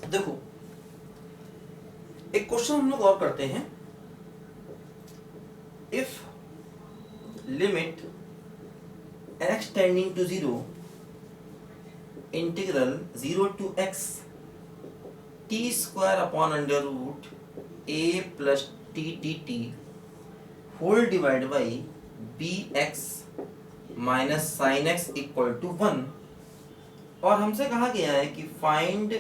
देखो एक क्वेश्चन हम लोग और करते हैं। If limit x tending to 0 integral 0 to x t square upon under root a plus t d t whole divide by b x minus sine x equal to 1, और हमसे कहा गया है कि find a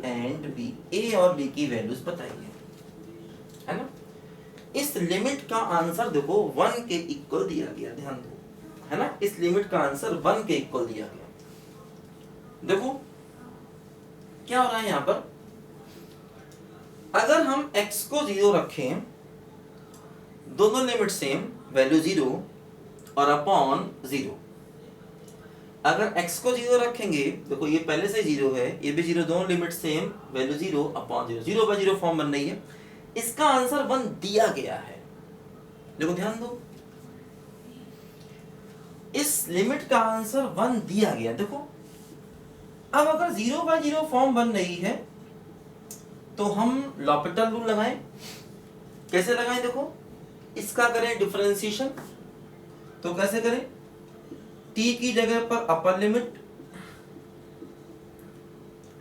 and b, a और b की values बताइए, है ना। इस लिमिट का आंसर देखो 1 के इक्वल दिया गया, ध्यान दो, है ना। इस लिमिट का आंसर 1 के इक्वल दिया गया। देखो क्या हो रहा है यहां पर, अगर हम x को 0 रखें, दोनों लिमिट सेम, वैल्यू 0 और अपॉन 0। अगर x को 0 रखेंगे, देखो ये पहले से 0 है, ये भी 0, दोनों limit same, value 0 upon 0, 0 by 0 form बन रही है। इसका आंसर 1 दिया गया है। देखो ध्यान दो, इस लिमिट का आंसर 1 दिया गया। देखो अब अगर 0 बाय 0 फॉर्म बन रही है तो हम लॉपिटल रूल लगाएं। कैसे लगाएं, देखो इसका करें डिफरेंशिएशन, तो कैसे करें, t की जगह पर अपर लिमिट,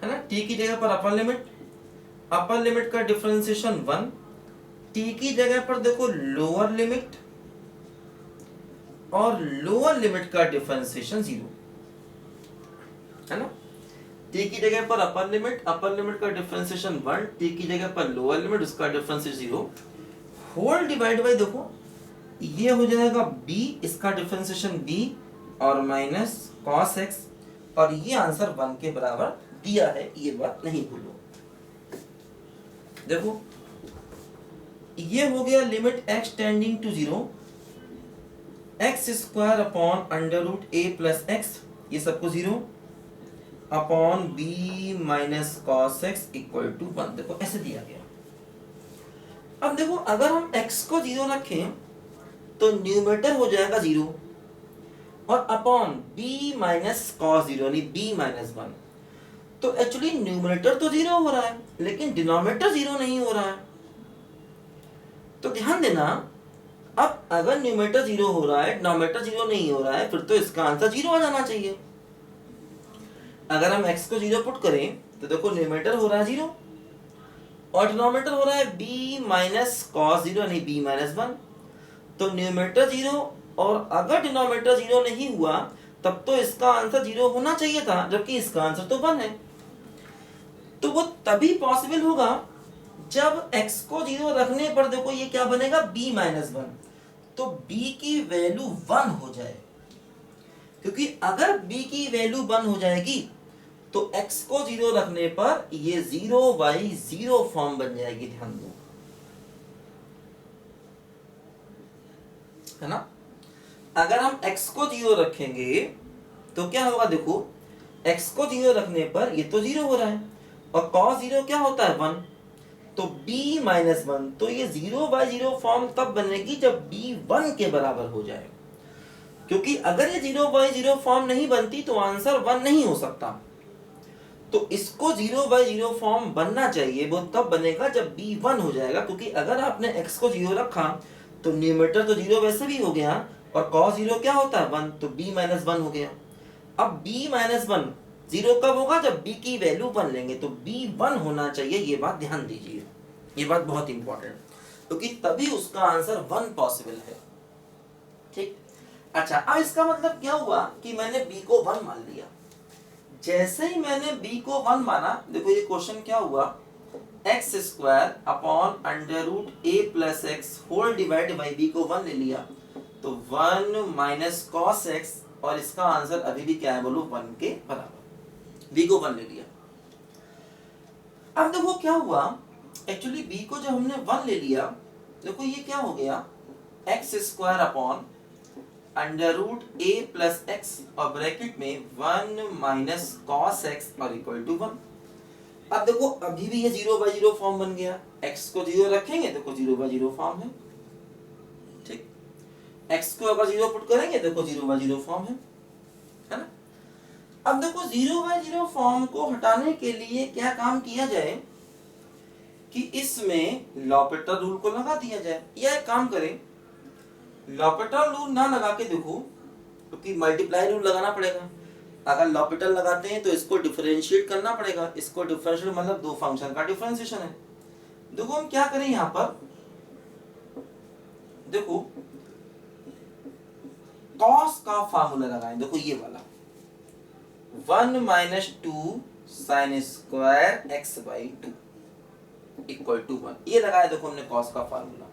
है ना, t की जगह पर अपर लिमिट का डिफरेंशिएशन 1, t की जगह पर देखो लोअर लिमिट, और लोअर लिमिट का डिफरेंशिएशन 0, है ना। t की जगह पर अपर लिमिट का डिफरेंशिएशन 1, t की जगह पर लोअर लिमिट, उसका डिफरेंशिएशन 0, होल डिवाइड बाय, देखो ये हो जाएगा b, इसका डिफरेंशिएशन b और माइनस cos x, और ये आंसर 1 के बराबर दिया है, ये बात नहीं भूलो। देखो ये हो गया limit x tending to 0 x square upon under root a plus x, ये सबको 0 upon b minus cos x equal to 1। देखो ऐसे दिया गया। अब देखो अगर हम x को 0 रखें तो न्यूमरेटर हो जाएगा 0 और अपॉन b माइनस cos 0 यानी b माइनस 1। तो एक्चुअली न्यूमरेटर तो 0 हो रहा है लेकिन डिनोमिनेटर 0 नहीं हो रहा है। तो ध्यान देना, अब अगर न्यूमरेटर 0 हो रहा है, डिनोमिनेटर 0 नहीं हो रहा है, फिर तो इसका आंसर 0 आ जाना चाहिए। अगर हम x को 0 पुट करें तो देखो न्यूमरेटर हो रहा है 0 और डिनोमिनेटर हो रहा है b माइनस cos 0 यानी b माइनस 1। तो न्यूमरेटर 0 और अगर डिनोमिनेटर 0 नहीं हुआ तब तो इसका आंसर 0 होना चाहिए था, जबकि इसका आंसर तो 1 है। तो वो तभी पॉसिबल होगा जब x को 0 रखने पर देखो ये क्या बनेगा, b माइनस 1, तो b की वैल्यू 1 हो जाए, क्योंकि अगर b की वैल्यू 1 हो जाएगी तो x को 0 रखने पर ये 0 बाई 0 फॉर्म बन जाएगी, ध्यान दो, है ना। अगर हम x को 0 रखेंगे तो क्या होगा, देखो x को 0 रखने पर ये तो 0 हो रहा है और cos 0 क्या होता है 1, तो b माइनस 1, तो ये 0 बाई 0 फॉर्म तब बनेगी जब b 1 के बराबर हो जाए, क्योंकि अगर ये 0 बाई 0 फॉर्म नहीं बनती तो आंसर 1 नहीं हो सकता। तो इसको 0 बाई 0 फॉर्म बनना चाहिए, वो तब बनेगा जब b 1 हो जाएगा, क्योंकि अगर आपने x को 0 रखा तो न्यूमरेटर तो 0 वैसे भी हो गया और cos 0 क्या होता है 1, तो b माइनस 1 हो गया। अब b माइनस 1 0 कब होगा, जब b की वैल्यू 1 लेंगे, तो b 1 होना चाहिए, ये बात ध्यान दीजिए, ये बात बहुत इंपॉर्टेंट, क्योंकि तभी उसका आंसर 1 पॉसिबल है। ठीक, अच्छा अब इसका मतलब क्या हुआ कि मैंने b को 1 मान लिया। जैसे ही मैंने b को 1 माना, देखो ये क्वेश्चन क्या हुआ, x square upon under root a plus x whole divide by b को 1 ले लिया, तो 1 माइनस cos x, और इसका आंसर अभी भी क्या है बोलो, 1 के बराबर, b को 1 ले लिया। अब देखो क्या हुआ, एक्चुअली b को जब हमने 1 ले लिया, देखो ये क्या हो गया, x square upon under root a plus x और ब्रैकेट में 1 माइनस cos x और इक्वल टू 1। अब देखो अभी भी ये 0 बाई 0 फॉर्म बन गया, x को 0 रखेंगे देखो 0 बाई 0 फॉर्म है, ठीक। x को अगर 0 पुट करेंगे देखो 0 बाई 0 फॉर्म है ना। अब देखो 0/0 फॉर्म को हटाने के लिए क्या काम किया जाए कि इसमें लॉपिटल रूल को लगा दिया जाए, या एक काम करें लॉपिटल रूल ना लगा के देखो, क्योंकि मल्टीप्लाई रूल लगाना पड़ेगा। अगर लॉपिटल लगाते हैं तो इसको डिफरेंशिएट करना पड़ेगा, इसको डिफरेंशिएट मतलब दो फंक्शन का डिफरेंशिएशन है। देखो हम क्या करें यहाँ पर, देखो कॉस का फार्मूला लगाएं, देखो ये वाला 1 - 2 sin square x/2 equal to 1, ये लगाया देखो हमने कॉस का फार्मूला।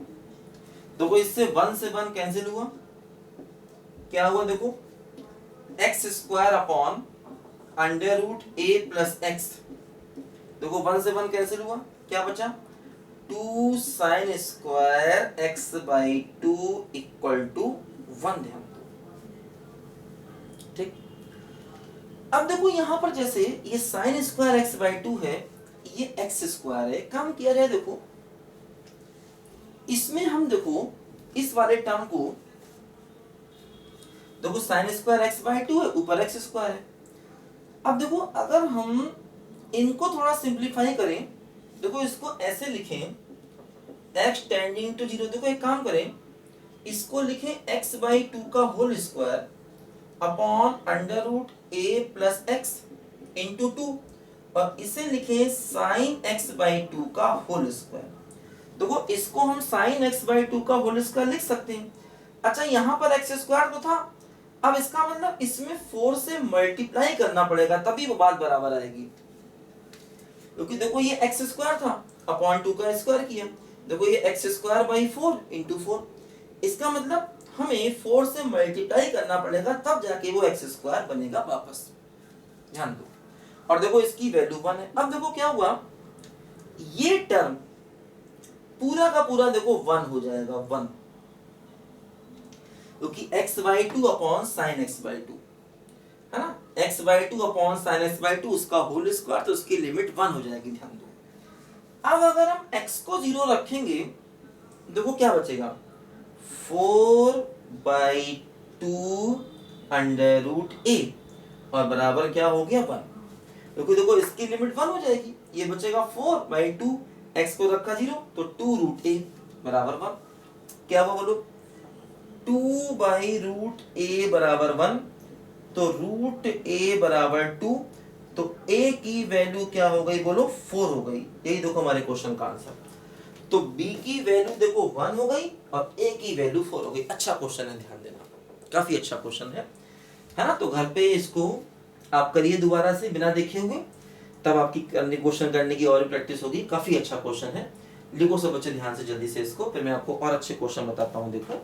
देखो इससे 1 से 1 कैंसिल हुआ, क्या हुआ देखो x² अपॉन √a + x, देखो 1 से 1 कैंसिल हुआ, क्या बचा 2 sin square x/2 equal to 1, ध्यान दो। ठीक, अब देखो यहां पर जैसे ये sin स्क्वायर x/2 है, ये x² है, काम किया जाए देखो इसमें हम देखो इस वाले टर्म को देखो sin स्क्वायर x/2 है, ऊपर x² है। अब देखो अगर हम इनको थोड़ा सिंप्लीफाई करें, देखो इसको ऐसे लिखें x टेंडिंग टू 0, देखो एक काम करें इसको लिखें x/2 का whole square upon √a + x into 2, और इसे लिखें sin x/2 का होल स्क्वायर। देखो इसको हम sin x/2 का होल स्क्वायर लिख सकते हैं। अच्छा यहाँ पर x² तो था, अब इसका मतलब इसमें 4 से मल्टीप्लाई करना पड़ेगा तभी वो बात बराबर आएगी, क्योंकि देखो ये x² था अपॉन 2 का स्क्वायर किया, देखो ये x²/4 इंटू 4, इसका मतलब हमें 4 से मल्टीप्लाई करना पड़ेगा तब जाके वो x² बनेगा वापस, ध्यान दो। और देखो इसकी वैल्यू 1 है। अब देखो क्या हुआ, ये टर्म पूरा का पूरा देखो 1 हो जाएगा, 1, क्योंकि x/2 अपॉन sin x/2 है ना, x/2 अपॉन sin x/2 उसका होल स्क्वायर, तो उसकी लिमिट 1 हो जाएगी, ध्यान दो। अब अगर हम x को 0 रखेंगे, देखो क्या बचेगा 4/2 √a और बराबर क्या हो गया 1, क्योंकि देखो इसकी लिमिट 1 हो जाएगी, ये बचेगा 4/2, x को रखा 0 तो 2√a बराबर 1, क्या हुआ बोलो 2/√a बराबर 1, तो √a बराबर 2, तो a की वैल्यू क्या हो गई बोलो 4 हो गई, यही देखो हमारे क्वेश्चन का आंसर। तो b की वैल्यू देखो 1 हो गई और a की वैल्यू 4 हो गई। अच्छा क्वेश्चन है, ध्यान देना, काफी अच्छा क्वेश्चन है ना। तो घर पे इसको आप करिए दोबारा से बिना देखे हुए, तब आपकी क्वेश्चन करने की और प्रैक्टिस होगी। काफी अच्छा क्वेश्चन है, लिखो सब बच्चे ध्यान से जल्दी से इसको, फिर मैं आपको और अच्छे क्वेश्चन बताता हूँ। देखो